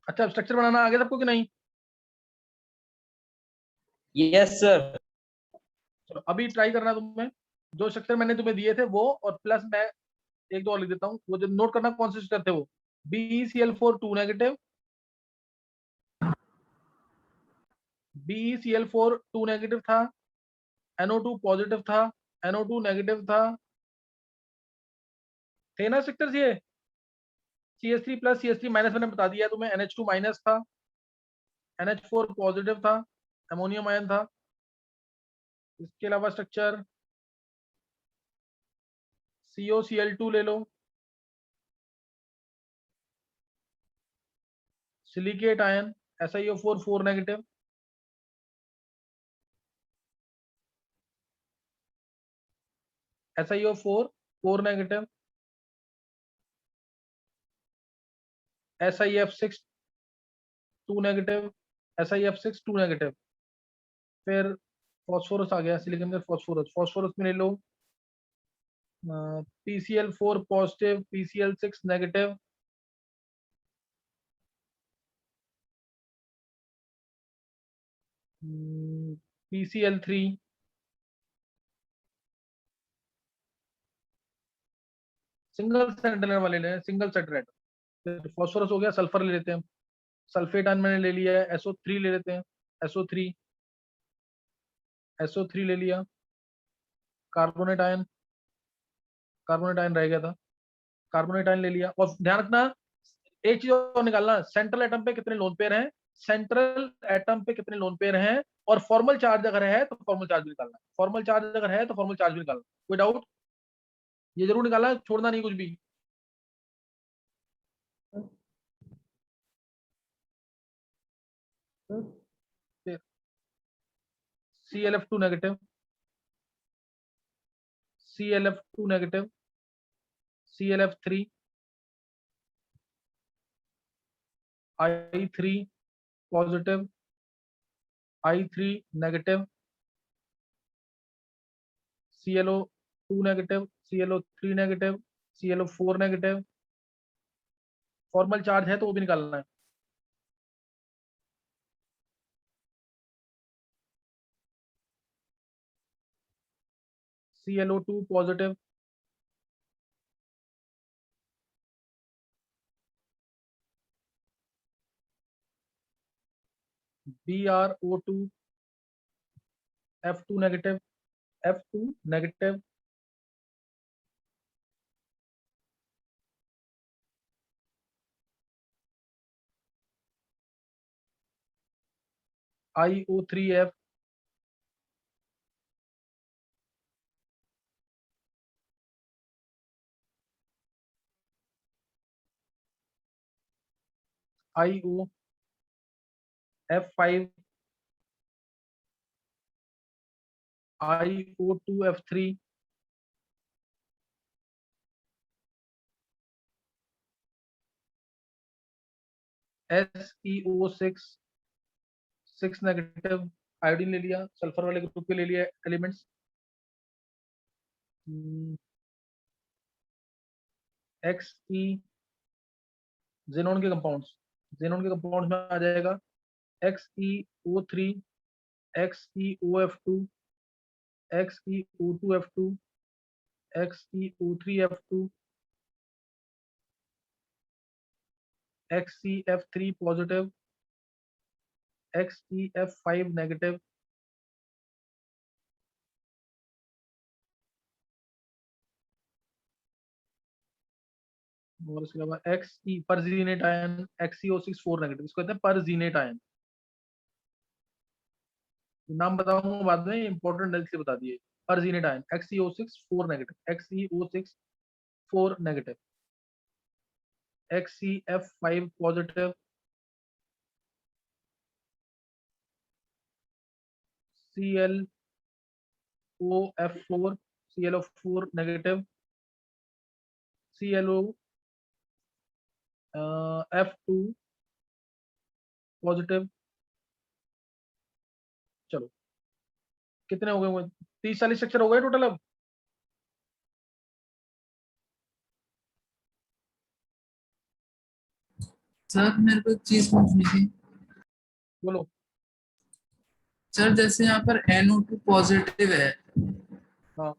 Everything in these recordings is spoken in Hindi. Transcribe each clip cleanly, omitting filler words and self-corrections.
अच्छा, स्ट्रक्चर बनाना आ गया सबको कि नहीं? Yes sir. चलो अभी ट्राई करना तुम्हें, जो स्ट्रक्चर मैंने तुम्हें दिए थे वो, और प्लस मैं एक दो और लिख देता हूँ, वो जो नोट करना कौन से स्ट्रक्चर थे वो। BeCl4 2 नेगेटिव, BeCl4 2 नेगेटिव था, NO2 पॉजिटिव था, NO2 नेगेटिव था, थे ना स्ट्रक्चर्स ये। CH3 प्लस CH3 माइनस मैंने बता दिया तुम्हें, NH2 माइनस था, NH4 पॉजिटिव था, अमोनियम आयन था। इसके अलावा स्ट्रक्चर COCl2 ले लो, silicate ion SiO4 4 negative, SiO4 4 negative, SiF6 2 negative, SiF6 2 negative. फिर फॉस्फोरस आ गया, सिलिकॉन का फॉस्फोरस, फॉस्फोरस में ले लो PCl4 positive, PCl6 negative, PCl3, single सेंटेनर वाले ले, सिंगल सेटेराइड। फिर फॉस्फोरस हो गया, सल्फर ले लेते हैं, सल्फेट आयन मैंने ले लिया है, SO3 ले लेते हैं, SO3, SO3 ले लिया, कार्बोनेट आयन, कार्बोनेट आयन रह गया था, कार्बोनेट आयन ले लिया। और ध्यान रखना एक चीज और निकालना, सेंट्रल एटम पे कितने लोन पेयर हैं, सेंट्रल एटम पे कितने लोन पेयर हैं, और फॉर्मल चार्ज अगर है तो फॉर्मल चार्ज भी निकालना, फॉर्मल चार्ज अगर है तो फॉर्मल चार्ज भी निकालना। कोई डाउट? ये जरूर निकालना, छोड़ना नहीं कुछ भी। ClF2 negative, ClF2 negative, ClF3, I3 positive, I3 negative, ClO2 negative, ClO3 negative, ClO4 negative. Formal charge है तो वो भी निकालना है। ClO2 positive, BrO2 F2 negative, F2 negative, IO3F, IOF5, IO2F3, SeO6 6 negative, iodine ले लिया, सल्फर वाले ग्रुप के ले लिया एलिमेंट्स। Xe, जेनॉन के कंपाउंड्स, जेनॉन के कंपाउंड्स में आ जाएगा XeO3, XeOF2, XeO2F2, XeO3F2, XeF3 positive, XeF5 negative, और इसके अलावा Xe परजीनेट आयन, XeO6 4 नेगेटिव, इसको कहते हैं परजीनेट आयन। नाम बताऊंगा बाद में, इंपॉर्टेंट है इसलिए बता दिए। Perxenate ion XeO6 4 negative, XeO6 4 negative, XeF5 positive, ClOF4, ClO4 negative, ClOF2 positive. चलो कितने हो गए? 30-40 स्ट्रक्चर हो गए टोटल अब। सर मेरे को एक चीज पूछनी थी। बोलो। सर जैसे यहाँ पर NO2 पॉजिटिव है, हाँ,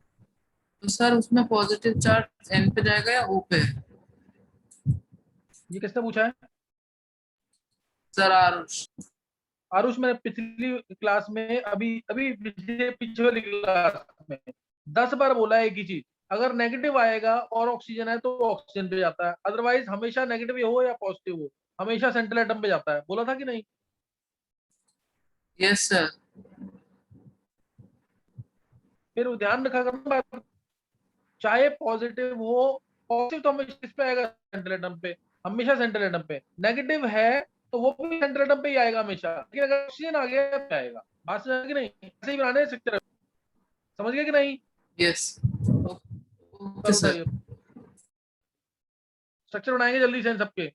तो सर उसमें पॉजिटिव चार्ज N पे जाएगा या O पे? ये किसने पूछा है? सर आरुष। आरुष, मैंने पिछली क्लास में अभी अभी पिछले पिछले वाली क्लास में 10 बार बोला है एक ही चीज। अगर नेगेटिव आएगा और ऑक्सीजन है तो ऑक्सीजन पे जाता है, अदरवाइज हमेशा नेगेटिव हो या पॉजिटिव हो, हमेशा सेंट्रल एटम पे जाता है। बोला था कि नहीं? Yes sir. फिर वो ध्यान रखा करना बात। चाहे पॉजिटिव हो, पॉजिटिव तो हमेशा किस पे आएगा? सेंट्रल एटम पे। हमेशा सेंट्रल एटम पे। नेगेटिव है तो वो भी सेंट्रल एटम पे ही आएगा हमेशा, लेकिन अगर ऑक्सीजन आ गया तो आएगा। बात समझ कि नहीं? ऐसे ही बनाने स्ट्रक्चर। समझ गए कि नहीं? यस। ओके कल सर। उठाइए। स्ट्रक्चर बनाएंगे जल्दी से इन सबके।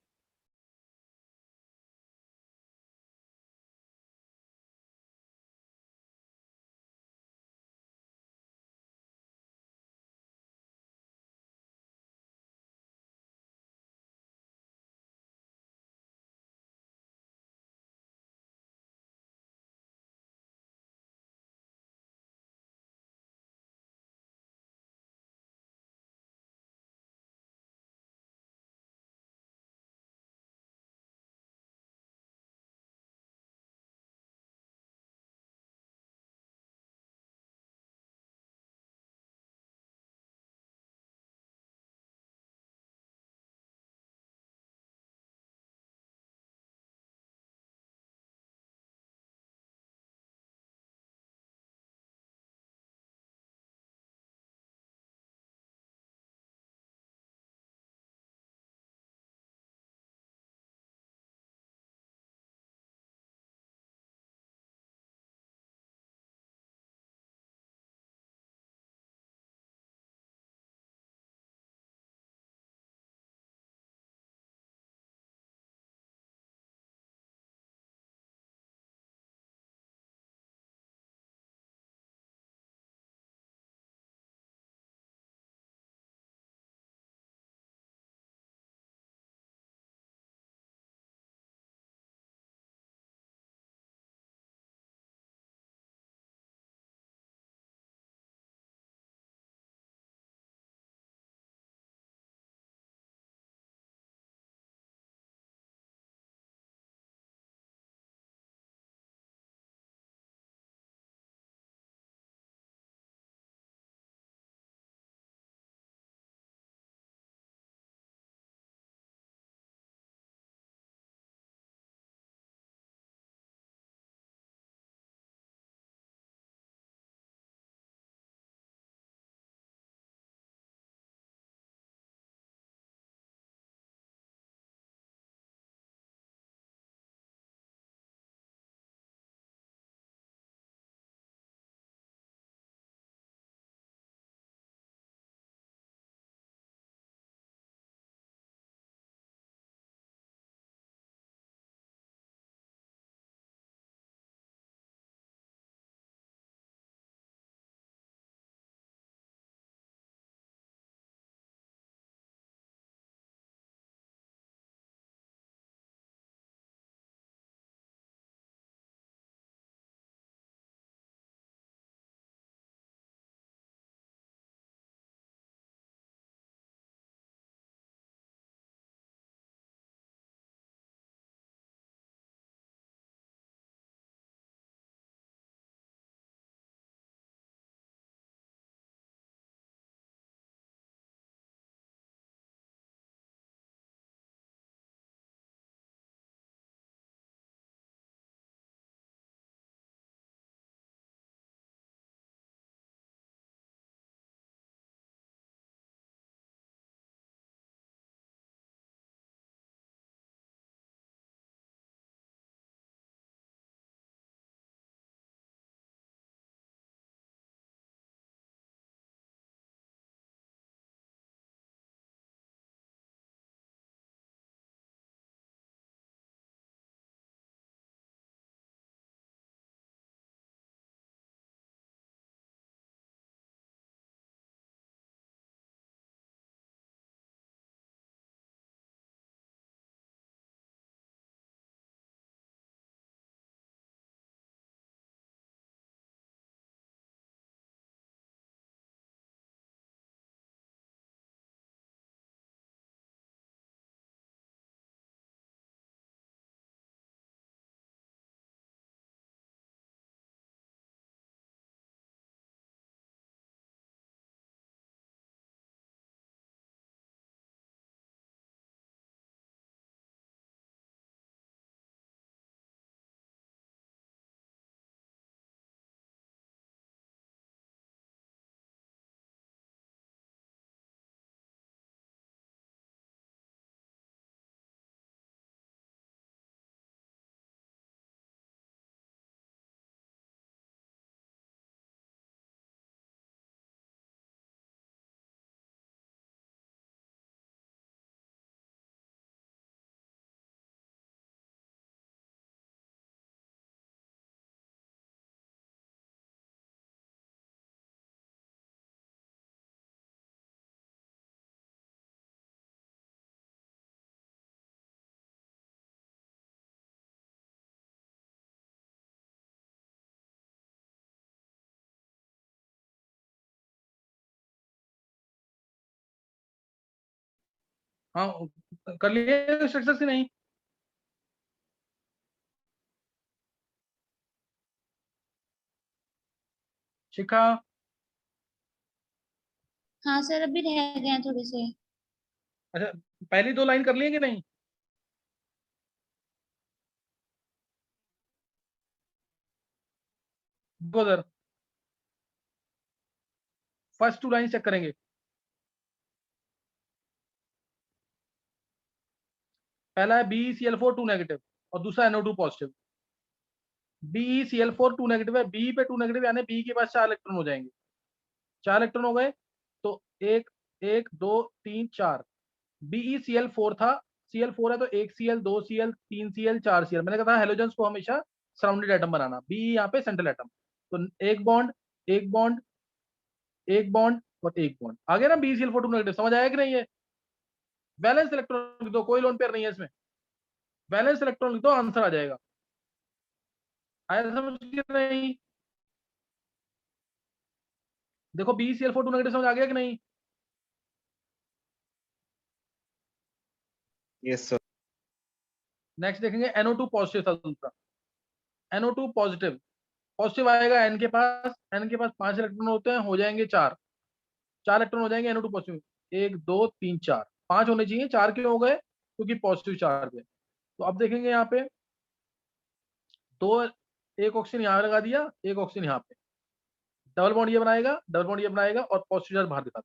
हाँ, कर लिए स्ट्रक्चर से नहीं? शिखा, हाँ सर, अभी रह गए हैं थोड़े से। अच्छा पहली 2 लाइन कर लिए कि नहीं? उधर फर्स्ट 2 लाइन चेक करेंगे। पहला है BeCl4 2 नेगेटिव और दूसरा NO2 पॉजिटिव। BeCl4 2 नेगेटिव है, बी पे 2 नेगेटिव यानी बी के पास 4 इलेक्ट्रॉन हो जाएंगे। 4 इलेक्ट्रॉन हो गए तो एक, एक, दो, तीन, चार। BeCl4 था, Cl4 है तो 1 Cl, 2 Cl, 3 Cl, 4 Cl। मैंने कहा था हेलोजेंस को हमेशा सराउंडेड एटम बनाना। बी यहाँ पे सेंट्रल एटम। तो एक बॉन्ड, एक बॉन्ड, एक बॉन्ड और एक बॉन्ड आ गया ना। BeCl4 2 नेगेटिव समझ आया कि नहीं? है वैलेंस इलेक्ट्रॉन लिख दो, कोई लोन पेयर नहीं है इसमें। वैलेंस इलेक्ट्रॉन लिख दो, आंसर आ जाएगा। आया समझ के नहीं? देखो BeCl4 2 नेगेटिव समझ आ गया कि नहीं? Yes sir. नेक्स्ट देखेंगे NO2 पॉजिटिव था दूसरा। NO2 पॉजिटिव, पॉजिटिव आएगा एन के पास। एन के पास 5 इलेक्ट्रॉन होते हैं, हो जाएंगे 4। 4 इलेक्ट्रॉन हो जाएंगे NO2 पॉजिटिव। 1 2 3 4, 5 होने चाहिए, 4 क्यों हो गए? क्योंकि पॉजिटिव चार्ज है। तो अब देखेंगे यहाँ पे दो, एक ऑक्सीजन यहाँ लगा दिया, एक ऑक्सीजन यहाँ पे। डबल बॉन्ड ये बनाएगा, डबल बॉन्ड ये बनाएगा और पॉजिटिव चार्ज बाहर दिखा।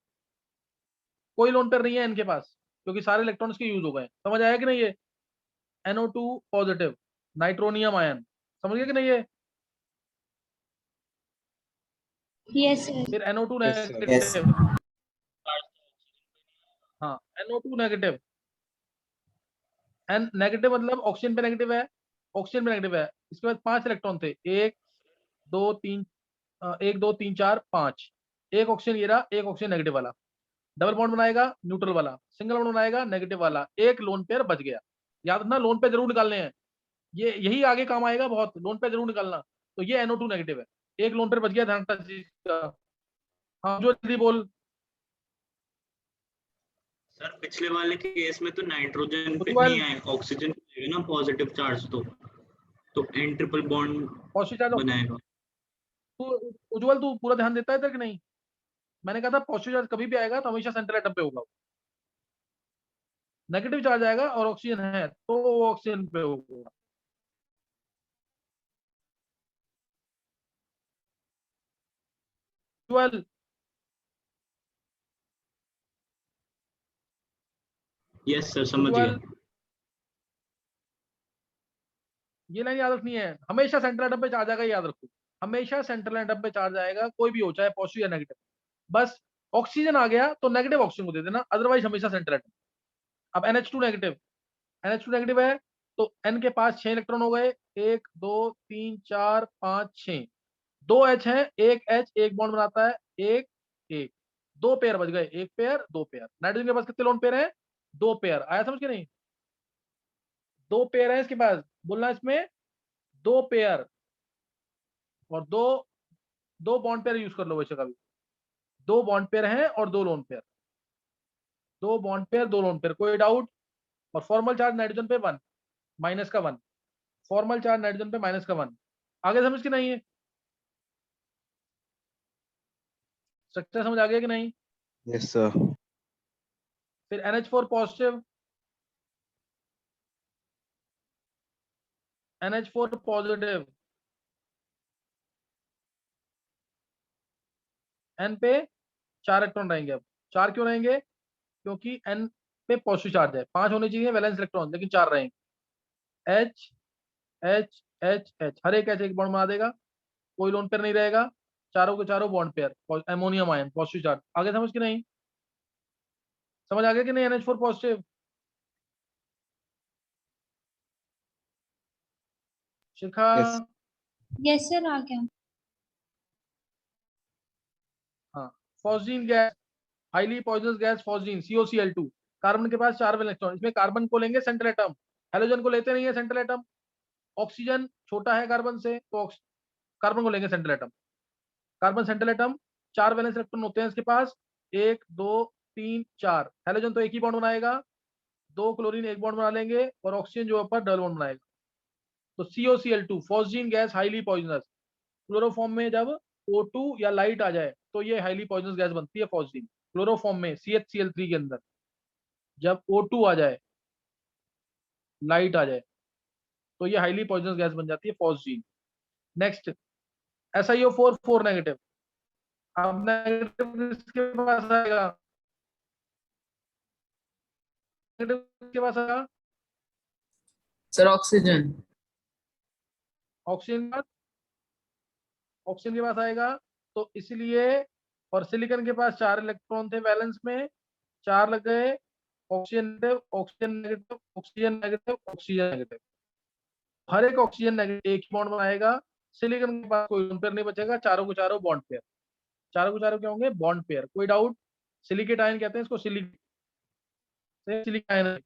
कोई लोन पेयर नहीं है इनके पास क्योंकि सारे इलेक्ट्रॉन्स के यूज हो गए। समझ आया कि नहीं? ये NO2 पॉजिटिव, नाइट्रोनियम आयन। समझ गए कि नहीं? ये यस सर। फिर NO2 यस सर। नेगेटिव। हाँ, NO2 नेगेटिव। एन नेगेटिव मतलब ऑक्सीजन पे नेगेटिव है, ऑक्सीजन पे नेगेटिव है। इसके बाद 5 इलेक्ट्रॉन थे, एक, दो, तीन, 1 2 3 4 5। एक ऑक्सीजन ये रहा, एक ऑक्सीजन नेगेटिव वाला। डबल बॉन्ड बनाएगा न्यूट्रल वाला, सिंगल बॉन्ड बनाएगा नेगेटिव वाला। एक लोन पेयर बच गया। याद रखना, लोन पेयर जरूर निकालने हैं। ये यही आगे काम आएगा बहुत, लोन पेयर जरूर निकालना। तो ये NO2 नेगेटिव है, एक लोन पेयर बच गया, ध्यान रखना इस चीज का। हाँ जो जल्दी बोल। सर पिछले वाले केस में तो नाइट्रोजन पे उज्ज्वल, नहीं आए, ऑक्सीजन पे आएगा ना पॉजिटिव चार्ज। तो N triple bond positive charge oxygen. बनाएगा। तू उज्ज्वल, तू पूरा ध्यान देता है इधर कि नहीं? मैंने कहा था पॉजिटिव चार्ज कभी भी आएगा तो हमेशा सेंट्रल एटम पे होगा। नेगेटिव चार्ज आएगा और ऑक्सीजन है तो वो ऑक्सीजन पे होगा। उज्ज्वल, यस सर, समझ उज्ज्वल, गया। ये लाइन याद रखनी है, हमेशा सेंट्रल एटम पे चार्ज आएगा, याद रखो। हमेशा सेंट्रल एटम पे चार्ज आएगा, कोई भी हो, चाहे पॉजिटिव या नेगेटिव। बस ऑक्सीजन आ गया तो नेगेटिव ऑक्सीजन को दे देना, अदरवाइज हमेशा सेंट्रल एटम। अब NH2 नेगेटिव, NH2 नेगेटिव है तो N के पास 6 इलेक्ट्रॉन हो गए। 1 2 3 4 5 6। 2 H है, एक H एक बॉन्ड बनाता है, एक, एक। 2 पेयर बच गए, एक पेयर, 2 पेयर। नाइट्रोजन के पास कितने लोन पेयर हैं? 2 पेयर। आया समझ के नहीं? 2 पेयर है इसके पास, बोलना इसमें 2 पेयर। और दो, 2 बॉन्ड पेयर यूज कर लो वैसे कभी। 2 बॉन्ड पेयर हैं और 2 lone pair. 2 bond pair, 2 lone pair, कोई डाउट? और फॉर्मल चार्ज नाइट्रोजन पे 1, माइनस का 1। फॉर्मल चार्ज नाइट्रोजन पे माइनस का 1। आगे समझ के नहीं है? स्ट्रक्चर समझ आ गया कि नहीं? Yes sir. फिर NH4 positive, NH4 positive. N पे 4 इलेक्ट्रॉन रहेंगे। अब 4 क्यों रहेंगे? क्योंकि N पे पॉजिटिव चार्ज है। 5 होने चाहिए वैलेंस इलेक्ट्रॉन, लेकिन 4 रहेंगे। H H H H, हर एक H एक बॉन्ड बना देगा, कोई लोन पेयर नहीं रहेगा। चारों के चारों bond pair, ammonium ion positive charge. आगे समझ के नहीं? समझ आ गया कि नहीं? NH4 positive. Shikha, yes. Yes sir, आ गया। हाँ। Phosgene gas, highly poisonous gas phosgene, COCl2। Carbon के पास 4 इलेक्ट्रॉन, इसमें कार्बन को लेंगे सेंट्रल एटम, हेलोजन को लेते नहीं है सेंट्रल एटम। ऑक्सीजन छोटा है कार्बन से तो कार्बन को लेंगे central atom. Carbon central atom, 4 valence electron होते हैं इसके पास, 1 2 3 4। हेलोजन तो एक ही बॉन्ड बनाएगा, दो क्लोरीन एक बॉन्ड बना लेंगे और ऑक्सीजन जो ऊपर डबल बॉन्ड बनाएगा। तो COCl2 phosgene gas highly poisonous. Chloroform में जब O2 या लाइट आ जाए तो ये हाईली पॉइजनस गैस बनती है फॉस्जीन। क्लोरोफॉर्म में CHCl3 के अंदर जब O2 आ जाए, लाइट आ जाए, तो ये हाईली पॉइजनस गैस बन जाती है फॉस्जीन। Next SiO4 4 negative. अब नेगेटिव किसके पास आएगा? नेगेटिव किसके पास आएगा? Sir oxygen. ऑक्सीजन का, ऑक्सीजन के पास आएगा। तो इसलिए, और सिलिकॉन के पास 4 इलेक्ट्रॉन थे वैलेंस में, 4 लग गए। Oxygen negative, oxygen negative, oxygen negative, oxygen negative. हर एक ऑक्सीजन नेगेटिव एक ही बॉन्ड बनाएगा। सिलिकॉन के पास कोई पेयर नहीं बचेगा, चारों को चारों बॉन्ड पेयर। चारों को चारों क्या होंगे? Bond pair. कोई डाउट? सिलिकेट आयन कहते हैं इसको, सिलिक आयन।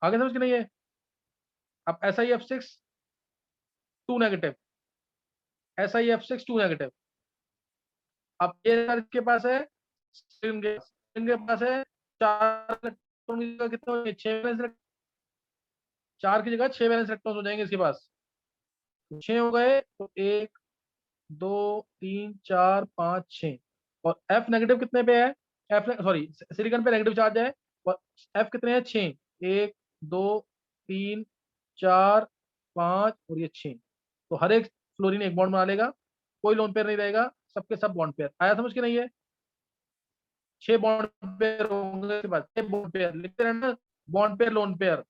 आगे समझ के नहीं है? अब SiF6 2 नेगेटिव, SiF6 2 नेगेटिव। अब ये के पास है, के पास है 4 इलेक्ट्रॉन की जगह कितने हो जाएंगे? 6 वैलेंस। 4 की जगह 6 वैलेंस इलेक्ट्रॉन हो जाएंगे इसके पास। 6 हो गए तो 1 2 3 4 5 6। और F नेगेटिव कितने पे है? F सॉरी, सिलिकॉन पे नेगेटिव चार्ज है। और F कितने हैं? 6। 1 2 3 4 5 और ये 6। तो हर एक फ्लोरीन एक बॉन्ड बना लेगा, कोई लोन पेयर नहीं रहेगा, सबके सब बॉन्ड पेयर। आया समझ के नहीं है? 6 बॉन्ड पेयर होंगे इसके बाद, 6 बॉन्ड पेयर लिखते रहना, बॉन्ड पेयर लोन पेयर,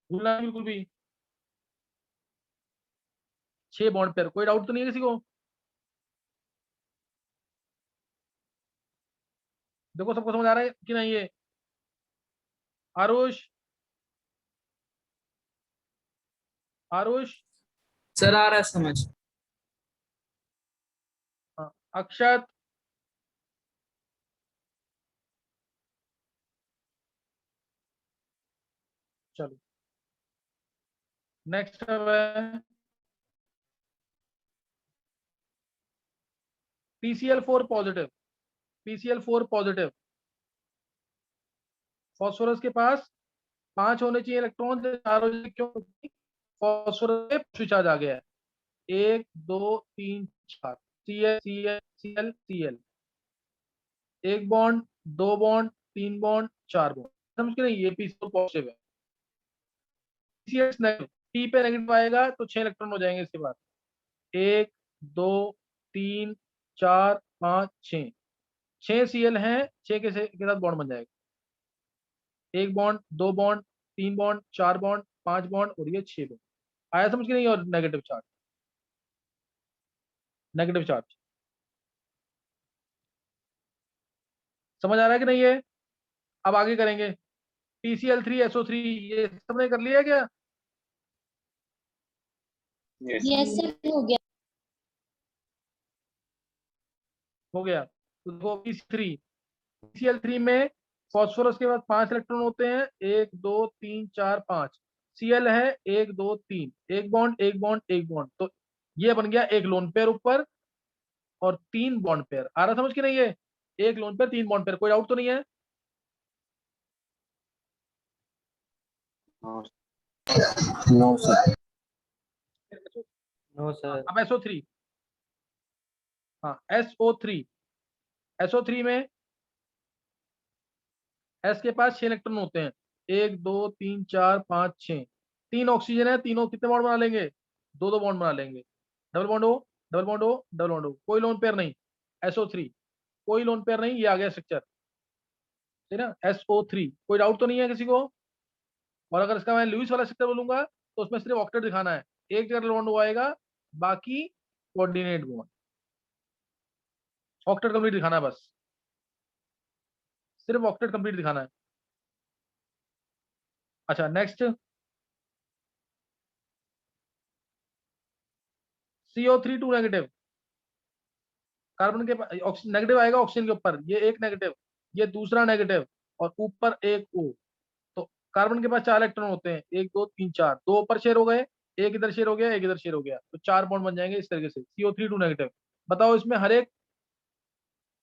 भूलना नहीं बिल्कुल भी। 6 बॉन्ड पेयर। कोई डाउट तो नहीं है किसी को? देखो सबको समझ आ रहा है कि नहीं ये? आरुष, आरुष, सर आ रहा है समझ। हाँ, अक्षत, चलो नेक्स्ट है PCl4 positive. PCl4 positive, phosphorus के पास 5 होने चाहिए इलेक्ट्रॉन, 4 हो जाए। क्यों? फॉस्फोरस पे पॉजिटिव चार्ज आ गया है। 1 2 3 4, Cl Cl Cl Cl, एक बॉन्ड, 2 बॉन्ड, 3 बॉन्ड, 4 बॉन्ड। समझ के नहीं? ये PCl पॉजिटिव है। PCl नेगेटिव, P पे नेगेटिव आएगा तो 6 इलेक्ट्रॉन हो जाएंगे इसके बाद। 1 2 3 4 5 6। 6 Cl हैं, 6 के साथ बॉन्ड बन जाएगा। एक bond, 2 bond, 3 bond, 4 bond, 5 bond और ये 6 बॉन्ड। आया समझ के नहीं? और नेगेटिव चार्ज, नेगेटिव चार्ज समझ आ रहा है कि नहीं है? अब आगे करेंगे। PCl3SO3, ये सबने कर लिया क्या? यस सर हो गया। हो गया। तो देखो PCl3 में फॉस्फोरस के बाद 5 इलेक्ट्रॉन होते हैं, 1 2 3 4 5। Cl है 1 2 3, एक बॉन्ड, एक बॉन्ड, एक बॉन्ड। तो ये बन गया एक लोन पेयर ऊपर और 3 बॉन्ड पेयर। आ रहा समझ के नहीं है? एक लोन पेयर, 3 बॉन्ड पेयर। कोई डाउट तो नहीं है? No sir. No sir. अब SO3, हाँ SO3, SO3 में S के पास 6 इलेक्ट्रॉन होते हैं, 1 2 3 4 5 6। 3 ऑक्सीजन है, तीनों कितने बॉन्ड बना लेंगे? 2 बॉन्ड बना लेंगे। डबल बॉन्ड हो, डबल बॉन्ड हो, डबल बॉन्ड हो। कोई लोन पेयर नहीं। SO3 कोई लोन पेयर नहीं। ये आ गया स्ट्रक्चर, ठीक है ना? SO3। कोई डाउट तो नहीं है किसी को? और अगर इसका मैं लुईस वाला स्ट्रक्चर बोलूंगा तो उसमें सिर्फ ऑक्टेट दिखाना है, एक जगह बॉन्ड वो आएगा, बाकी कोऑर्डिनेट बॉन्ड। ऑक्टेट कंप्लीट दिखाना है बस, सिर्फ ऑक्टेट कंप्लीट दिखाना है। अच्छा नेक्स्ट, CO3 2 नेगेटिव। कार्बन के नेगेटिव आएगा ऑक्सीजन के ऊपर, ये एक नेगेटिव, ये दूसरा नेगेटिव और ऊपर एक O। तो कार्बन के पास 4 इलेक्ट्रॉन होते हैं, 1 2 3 4, 2 ऊपर शेयर हो गए, एक इधर शेयर हो गया, एक इधर शेयर हो गया, तो 4 बॉन्ड बन जाएंगे इस तरीके से, CO3 2 नेगेटिव। बताओ इसमें हर एक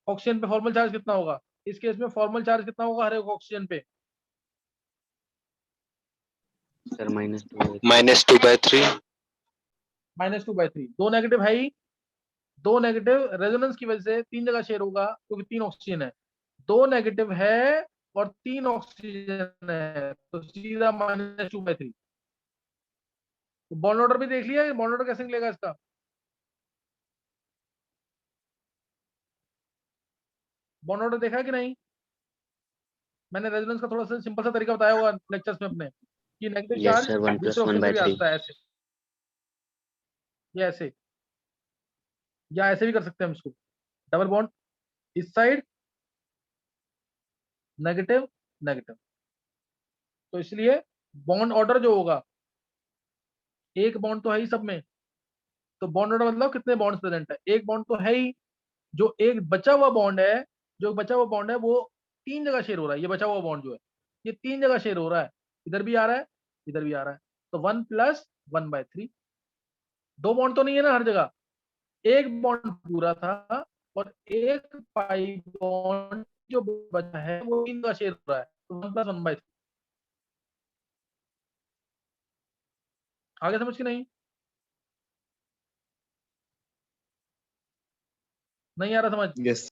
ऑक्सीजन पे फॉर्मल चार्ज कितना होगा? इस केस में फॉर्मल चार्ज कितना होगा हर एक ऑक्सीजन पे? सर -2/3 -2/3। दो नेगेटिव है ही, दो नेगेटिव रेजोनेंस की वजह से 3 जगह शेयर होगा क्योंकि 3 ऑक्सीजन है। 2 नेगेटिव है और 3 ऑक्सीजन है, तो सीधा -2/3। तो बॉन्ड ऑर्डर भी देख लिया, बॉन्ड ऑर्डर कैसे निकलेगा इसका? बॉन्ड ऑर्डर देखा है कि नहीं? मैंने रेजोनेंस का थोड़ा सा सिंपल सा तरीका बताया होगा लेक्चर्स में अपने, कि नेगेटिव यस चार्ज सर 1 + दूसरे ऑक्सीजन से भी आ 1/3 सकता है, ऐसे या ऐसे, या ऐसे भी कर सकते हैं हम इसको, डबल बॉन्ड इस साइड, नेगेटिव नेगेटिव। तो इसलिए बॉन्ड ऑर्डर जो होगा, एक बॉन्ड तो है ही सब में, तो बॉन्ड ऑर्डर मतलब कितने बॉन्ड्स प्रेजेंट है, एक बॉन्ड तो है ही, जो एक बचा हुआ बॉन्ड है, जो बचा हुआ बॉन्ड है वो 3 जगह शेयर हो रहा है। ये बचा हुआ बॉन्ड जो है ये 3 जगह शेयर हो रहा है, इधर भी आ रहा है, इधर भी आ रहा है, तो 1 + 1/3। दो बॉन्ड तो नहीं है ना हर जगह, एक बॉन्ड पूरा था और एक पाई बॉन्ड जो बचा है वो 3 जगह शेयर हो रहा है, तो 1 + 1/3। आगे समझ के नहीं? नहीं आ रहा समझ? यस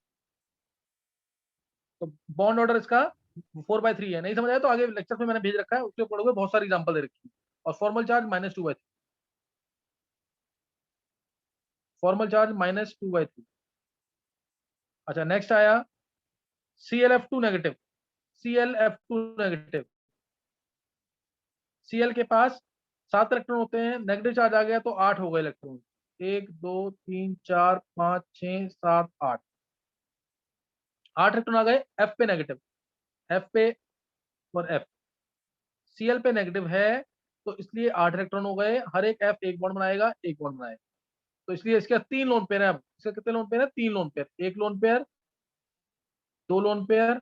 तो बॉन्ड ऑर्डर इसका 4/3 है। नहीं समझ आया तो आगे लेक्चर में मैंने भेज रखा है, उसके पढ़ोगे, बहुत सारी एग्जांपल दे रखी है। और फॉर्मल चार्ज -2/3, फॉर्मल चार्ज -2/3। अच्छा नेक्स्ट आया ClF2 negative. ClF2 negative, Cl के पास 7 इलेक्ट्रॉन होते हैं, नेगेटिव चार्ज आ गया तो 8 हो गए इलेक्ट्रॉन, 1 2 3 4 5 6 7 8, 8 इलेक्ट्रॉन आ गए F पे नेगेटिव, F पे और F। Cl पे नेगेटिव है तो इसलिए 8 इलेक्ट्रॉन हो गए, हर एक F एक बॉन्ड बनाएगा, एक बॉन्ड बनाएगा, तो इसलिए इसके 3 लोन पेयर है। अब इसके कितने लोन पेयर है? 3 लोन पेयर, एक लोन पेयर, 2 लोन पेयर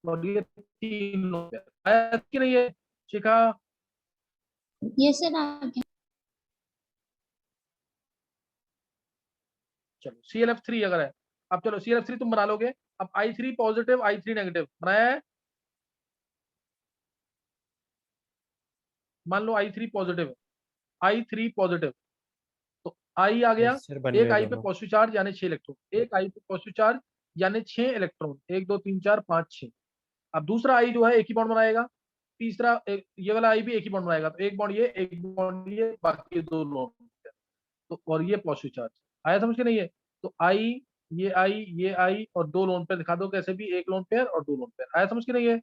और ये 3 लोन पेयर। आया कि नहीं है शिखा? ये सर आगे। चलो ClF3 अगर है, अब चलो ClF3 तुम बना लोगे। अब I3 पॉजिटिव I3 नेगेटिव बनाया है, मान लो I3 पॉजिटिव है, I3 पॉजिटिव, तो I आ गया, यस सर बन एक गए I पे दोनों। पॉजिटिव चार्ज यानी 6 इलेक्ट्रॉन, एक I पे पॉजिटिव चार्ज यानी 6 इलेक्ट्रॉन, 1 2 3 4 5 6। अब दूसरा आई जो है एक ही बॉन्ड बनाएगा, तीसरा ये वाला आई भी एक ही बॉन्ड बनाएगा, तो एक बॉन्ड ये, एक बॉन्ड ये, बाकी दो लोन, तो और ये पॉजिटिव चार्ज। आया समझ के नहीं है? तो आई, ये आई, ये आई और दो लोन पेयर दिखा दो कैसे भी, एक लोन पेयर और दो लोन पेयर। आया समझ के नहीं है?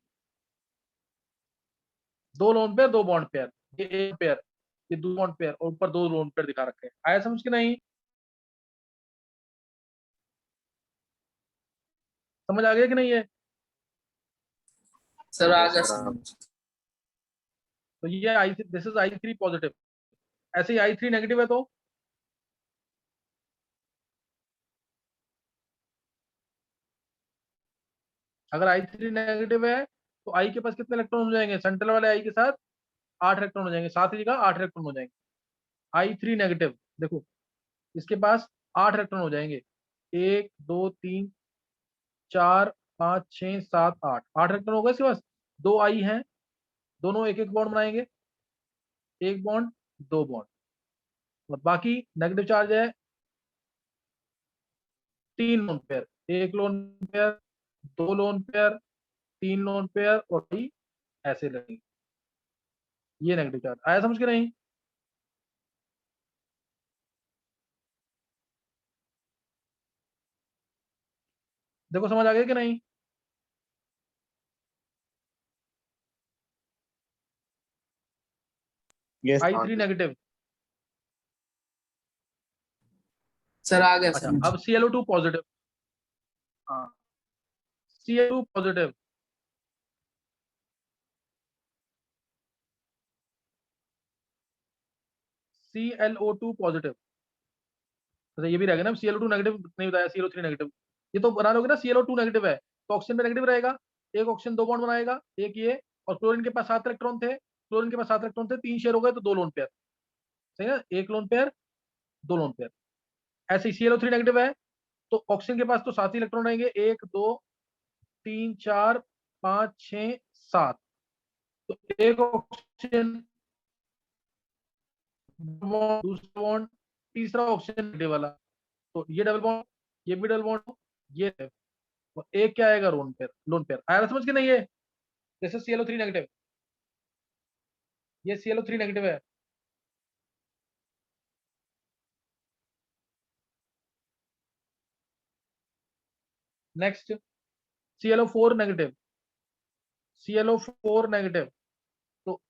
दो लोन पेयर, दो बॉन्ड पेयर, ये एक पेयर, ये दो बॉन्ड पेयर और ऊपर दो लोन पेयर दिखा रखे हैं। आया समझ के नहीं? समझ आ गया कि नहीं है? सर आ यस गया सर समझ। तो ये आई, दिस इज I3 पॉजिटिव। ऐसे ही I3 नेगेटिव है, तो अगर I3 नेगेटिव है तो आई के पास कितने इलेक्ट्रॉन हो जाएंगे? सेंट्रल वाले आई के साथ 8 इलेक्ट्रॉन हो जाएंगे, साथ ही जगह 8 इलेक्ट्रॉन हो जाएंगे। I3 नेगेटिव देखो, इसके पास 8 इलेक्ट्रॉन हो जाएंगे, 1 2 3 4 5 6 7 8, 8 इलेक्ट्रॉन हो गए इसके पास। दो आई हैं, दोनों एक एक बॉन्ड बनाएंगे, एक बॉन्ड, दो बॉन्ड, और बाकी नेगेटिव चार्ज है 3 लोन पेयर, एक लोन पेयर, दो लोन पेयर, 3 लोन पेयर और आई ऐसे लगेंगे। ये नेगेटिव चार्ज। आया समझ के नहीं? देखो समझ आ गया कि नहीं? Yes I3 negative. सर आ गया अच्छा समझ। अब ClO2 पॉजिटिव। हाँ, ClO2 पॉजिटिव, ClO2 पॉजिटिव। अच्छा ये भी रहेगा ना, ClO2 नेगेटिव नहीं बताया, ClO3 नेगेटिव। ये तो बना लोगे ना, ClO2 नेगेटिव है तो ऑक्सीजन में नेगेटिव रहेगा, एक ऑक्सीजन दो बॉन्ड बनाएगा, एक ये, और क्लोरीन के पास 7 इलेक्ट्रॉन थे क्लोरीन के पास 7 इलेक्ट्रॉन थे, 3 शेयर हो गए तो 2 लोन पेयर, सही है, 1 लोन पेयर 2 लोन पेयर। ऐसे ClO3 नेगेटिव है तो ऑक्सीजन के पास तो 7 ही इलेक्ट्रॉन रहेंगे, 1 2 3 4 5 6 7। तो एक ऑक्सीजन, दूसरा बॉन्ड, तीसरा ऑक्सीजन नेगेटिव वाला, तो ये डबल बॉन्ड, ये भी डबल बॉन्ड, ये है। और एक क्या आएगा, लोन पेयर, लोन पेयर आया समझ के नहीं है। जैसे ClO3 नेगेटिव, ये ClO3 नेगेटिव है, next ClO4 negative, ClO4 negative, तो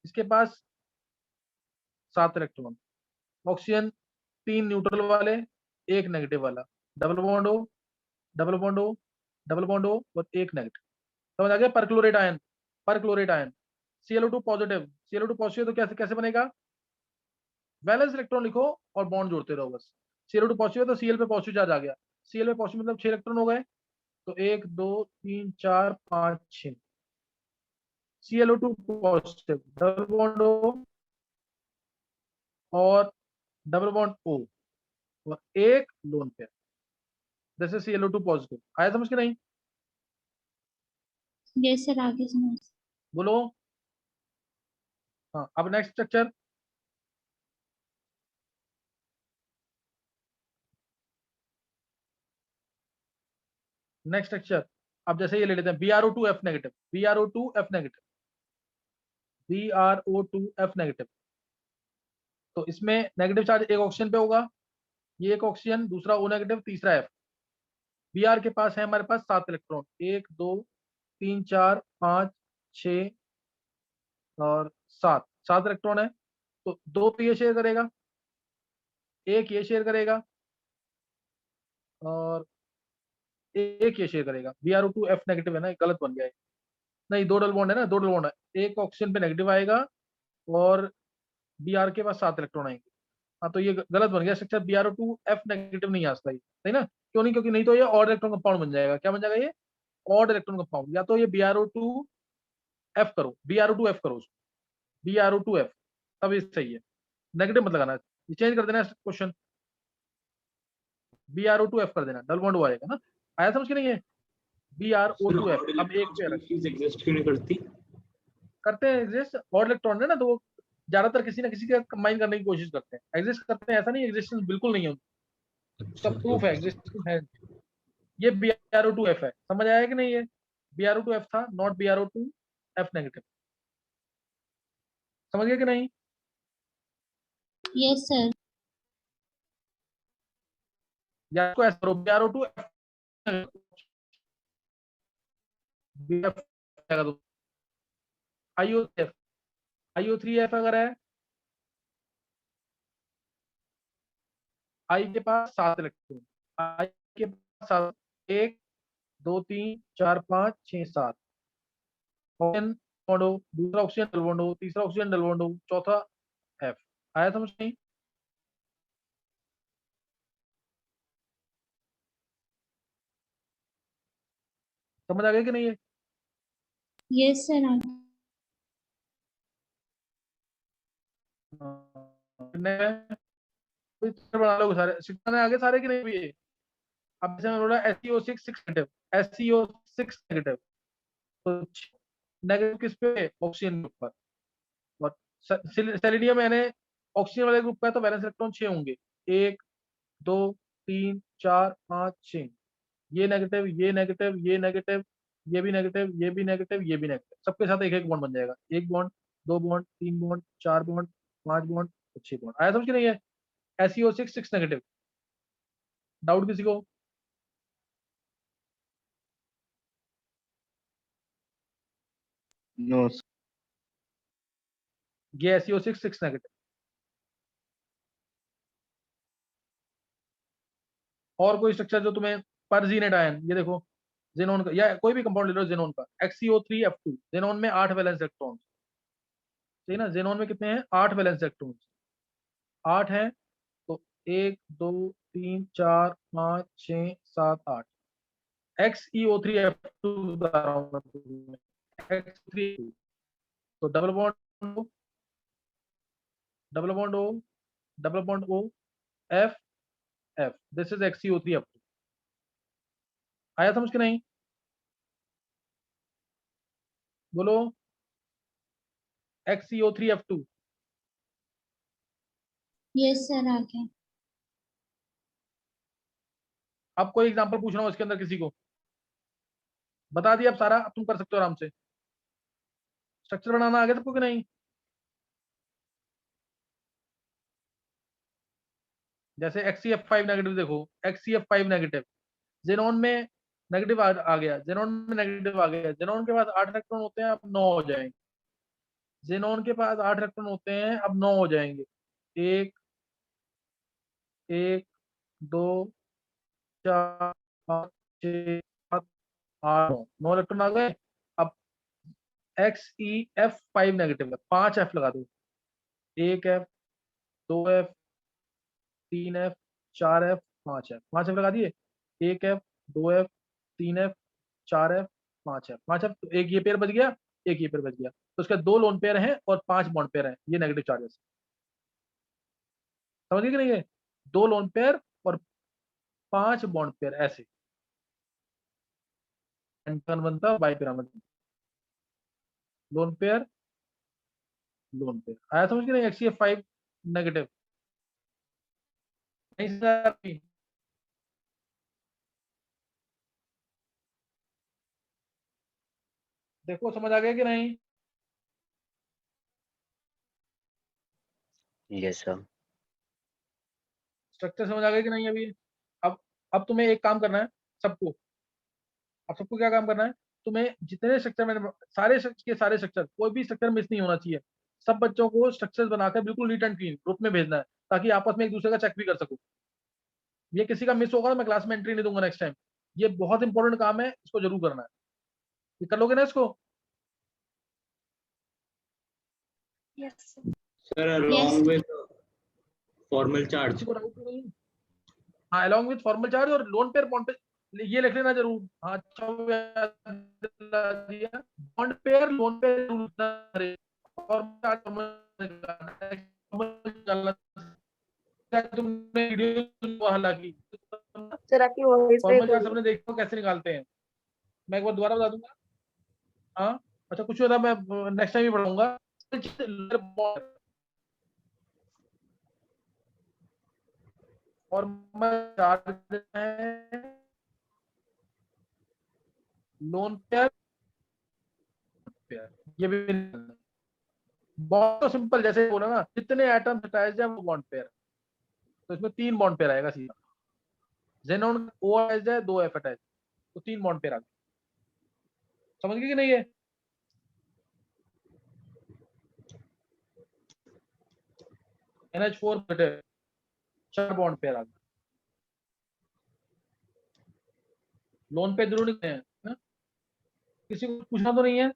इसके पास 7 इलेक्ट्रॉन, ऑक्सीजन 3 न्यूट्रल वाले, 1 नेगेटिव वाला, डबल बॉन्ड हो, डबल बॉन्ड हो, डबल बॉन्ड हो और 1 नेगेटिव। समझ आ गया। Perchlorate ion, perchlorate ion, ClO2 positive, ClO2 positive तो कैसे कैसे बनेगा, वैलेंस इलेक्ट्रॉन लिखो और बॉन्ड जोड़ते रहो बस। ClO2 पॉजिटिव है तो Cl पे पॉजिटिव चार्ज आ गया, Cl पे पॉजिटिव मतलब 6 इलेक्ट्रॉन हो गए, तो 1 2 3 4 5 6। ClO2 positive, double bond O और डबल बॉन्ड O और 1 लोन पेयर, जैसे ClO2 पॉजिटिव। आया समझ के नहीं, यस सर, आगे समझ। बोलो। हाँ, अब नेक्स्ट स्ट्रक्चर, नेक्स्ट स्ट्रक्चर। अब जैसे ये ले लेते हैं BrO2F negative, BrO2F negative, BrO2F negative, तो इसमें नेगेटिव चार्ज एक ऑक्सीजन पे होगा, ये एक ऑक्सीजन, दूसरा O नेगेटिव, तीसरा F। Br के पास है हमारे पास 7 इलेक्ट्रॉन, 1 2 3 4 5 6 और 7, 7 इलेक्ट्रॉन है, तो 2 तो ये शेयर करेगा, 1 ये शेयर करेगा और 1 ये शेयर करेगा। BrO2F नेगेटिव है ना, गलत बन गया है, नहीं 2 डबल बॉन्ड है ना, 2 डबल बॉन्ड है, एक ऑक्सीजन पे नेगेटिव आएगा और Br के पास 7 इलेक्ट्रॉन आएंगे। हाँ, तो ये गलत बन गया स्ट्रक्चर, BrO2F नेगेटिव नहीं आ सकता ये, सही ना, क्यों नहीं, क्योंकि नहीं तो ये ऑड इलेक्ट्रॉन कंपाउंड बन जाएगा। क्या बन जाएगा ये, ऑड इलेक्ट्रॉन कंपाउंड। या तो ये BrO2F करो, BrO2F करो, BrO2F, तब ये सही है। नेगेटिव मत लगाना, ये चेंज कर देना क्वेश्चन, BrO2F कर देना, डबल बॉन्ड O आएगा ना। आया समझ के नहीं है, BrO2F। अब एक पे स्पीशीज एग्जिस्ट क्यों नहीं करती? करते हैं एग्जिस्ट, ऑड इलेक्ट्रॉन है ना, तो वो ज्यादातर किसी ना किसी का कंबाइन करने की कोशिश करते हैं, एग्जिस्ट करते हैं, ऐसा नहीं एग्जिस्टेंस बिल्कुल नहीं है, उसका अच्छा, प्रूफ है, एग्जिस्टेंस है। ये BrO2F है, समझ आया कि नहीं है, BrO2F था, नॉट BrO2F नेगेटिव। समझ गए कि नहीं, यस सर। या इसको ऐसे करो, BrO2F, BF आएगा तो IO3F, IO3F अगर है, I के पास 7 इलेक्ट्रॉन, I के पास 7, 1 2 3 4 5 6 7, ऑक्सीजन बॉन्ड हो, दूसरा ऑक्सीजन डबल बॉन्ड हो, तीसरा ऑक्सीजन डबल बॉन्ड हो, चौथा F। आया समझ नहीं, समझ आ गया कि नहीं है। यस सर, आगे। बना लो सारे, सिक्स आगे सारे कि नहीं भी ये। अब जैसे मैंने बोला SeO6 6 नेगेटिव, SeO6 नेगेटिव, तो नेगेटिव किस पे, ऑक्सीजन के ऊपर। और सेलेनियम यानी ऑक्सीजन वाले ग्रुप का है तो वैलेंस इलेक्ट्रॉन 6 होंगे, 1 2 3 4 5 6, ये नेगेटिव, ये नेगेटिव, ये नेगेटिव, ये भी नेगेटिव, ये भी नेगेटिव, ये भी नेगेटिव, सबके साथ एक एक बॉन्ड बन जाएगा, एक bond, 2 bond, 3 bond, 4 bond, 5 bond, 6 bond. आया समझ कि नहीं है, SeO6 6 नेगेटिव। डाउट किसी को, नो ये SeO6 6 नेगेटिव। और कोई स्ट्रक्चर जो तुम्हें, परजीनेट आयन, ये देखो, जेनोन का या कोई भी कंपाउंड ले लो, जेनोन का XeO3F2, जेनोन में 8 वैलेंस इलेक्ट्रॉन, सही ना, जेनोन में कितने हैं, 8 वैलेंस इलेक्ट्रॉन, 8 हैं, तो 1 2 3 4 5 6 7 8, XeO3F2 बता रहा हूं मैं तुम्हें, XeO3F2, तो double bond O, double bond O, double bond O, F, F, this is XCO3F2। आया समझ के नहीं? बोलो। XCO3F2। यस सर आ गया। अब कोई एग्जांपल पूछ रहा हूँ इसके अंदर किसी को बता दिया अब सारा, अब तुम कर सकते हो आराम से। स्ट्रक्चर बनाना आ गया सबको कि नहीं? जैसे XCF5 नेगेटिव, देखो XCF5 नेगेटिव, जेनॉन में नेगेटिव आ गया, जेनॉन में नेगेटिव आ गया, जेनॉन के पास 8 इलेक्ट्रॉन होते हैं, अब 9 हो जाएंगे। जेनॉन के पास 8 इलेक्ट्रॉन होते हैं, अब 9 हो जाएंगे। 1 1 2 4 5 6 7 8 9 इलेक्ट्रॉन आ गए। अब XEF5 नेगेटिव है, 5 F लगा दो। 1 F 2 F 3 F 4 F 5 F, 5 F लगा दिए। 1 F 2 F 3 F 4 F 5 F, 5 F, तो एक ये पेयर बच गया, एक ये पेयर बच गया। तो उसके 2 लोन पेयर हैं और 5 बॉन्ड पेयर हैं, ये नेगेटिव चार्जेस। समझ गए कि नहीं? ये 2 लोन पेयर और 5 बॉन्ड पेयर, ऐसे बनता by pyramid. Lone pair, lone pair आया समझ के नहीं? XCF5 नेगेटिव नहीं सर? देखो समझ आ गया कि नहीं? Yes sir. स्ट्रक्चर समझ आ गया कि नहीं अभी? अब तुम्हें एक काम करना है सबको। अब सबको क्या काम करना है? तुम्हें जितने स्ट्रक्चर मैंने सारे के सारे स्ट्रक्चर, कोई भी स्ट्रक्चर मिस नहीं होना चाहिए। सब बच्चों को स्ट्रक्चर्स बनाकर बिल्कुल नीट एंड क्लीन ग्रुप में भेजना है, ताकि आपस में एक दूसरे का चेक भी कर सको। ये किसी का मिस होगा तो मैं क्लास में एंट्री नहीं दूंगा नेक्स्ट टाइम। ये बहुत इंपॉर्टेंट काम है, इसको जरूर करना है। ये कर लोगे ना इसको? Yes sir along with formal charge। किसी को डाउट नहीं? हाँ, अलॉन्ग विद फॉर्मल चार्ज और लोन पेयर बॉन्ड पे ये लिख लेना जरूर। हाँ अच्छा याद दिला दिया। बॉन्ड पेयर लोन पेयर तुमने वीडियो हालांकि सर आपकी वॉइस ब्रेक फॉर्मल हो चार्ज रही सबने देखो कैसे निकालते हैं। मैं एक बार दोबारा बता दूंगा। हाँ अच्छा, कुछ होता मैं नेक्स्ट टाइम भी पढ़ाऊंगा। फॉर्मल चार्ज है लोन पेयर, ये भी बॉन्ड तो सिंपल जैसे बोला ना, जितने एटम्स अटैच है वो बॉन्ड पेयर। तो इसमें 3 बॉन्ड पेयर आएगा सीधा। जेनॉन O अटैच है, 2 F अटैच, तो 3 बॉन्ड पेयर आ गए। समझ गए कि नहीं? है NH4 4 बॉन्ड पेयर आ गए। लोन पे जरूर नहीं है ना? किसी को पूछना तो नहीं है?